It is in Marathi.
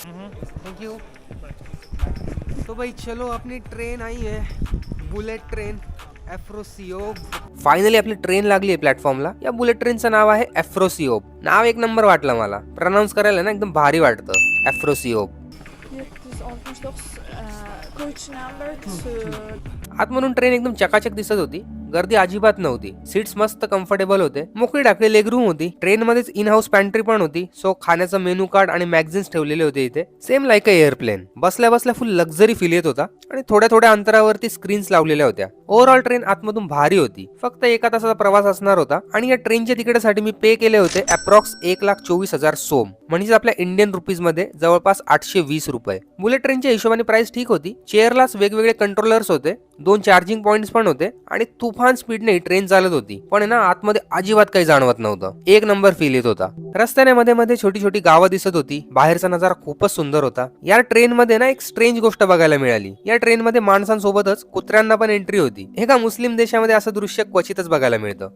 Thank you. तो भाई चलो, अपनी ट्रेन आई है, बुलेट ट्रेन एफ्रोसियोब। फायनली आपली ट्रेन लागली आहे प्लॅटफॉर्मला। या बुलेट ट्रेनचं नाव आहे एफ्रोसियोब। नाव एक नंबर वाटलं मला, प्रनाऊन्स करायला ना एकदम भारी वाटतं, एफ्रोसियोब। आतमधून ट्रेन एकदम चकाचक दिसत होती, गर्दी अजिबात नव्हती, सीट्स मस्त कम्फर्टेबल होते, मोकळी टाकली लेग रूम होती, ट्रेन मध्येच इन हाऊस पॅन्ट्री पण होती, सो खाण्याचं मेनू कार्ड आणि मॅगझिन्स ठेवलेले होते इथे, सेम लाईक अ एअरप्लेन। बसल्या बसल्या फुल लक्झरी फील येत होता आणि थोड्या थोड्या अंतरावरती स्क्रीन्स लावलेल्या होत्या। ओव्हरऑल ट्रेन आतमधून भारी होती। फक्त 1 तासाचा प्रवास असणार होता आणि या ट्रेनच्या तिकिटासाठी मी पे केले होते अप्रॉक्स 1,24,000 सोम, म्हणजे आपल्या इंडियन रुपीज मध्ये जवळपास 820 रुपये। बुलेट ट्रेनच्या हिशोबाने प्राइस ठीक होती। चेअरलाच वेगवेगळे कंट्रोलर्स होते, 2 चार्जिंग पॉइंट्स पण होते आणि तुफान स्पीडने ट्रेन चालत होती, पण ना आतमध्ये अजिबात काही जाणवत नव्हतं, एक नंबर फील येत होता। रस्त्याने मध्ये मध्ये छोटी छोटी गावं दिसत होती, बाहेरचा नजारा खूपच सुंदर होता। या ट्रेन मध्ये ना एक स्ट्रेंज गोष्ट बघायला मिळाली, या ट्रेन मध्ये माणसांसोबतच कुत्र्यांना पण एंट्री होती। एका मुस्लिम देशामध्ये असं दृश्य क्वचितच बघायला मिळतं।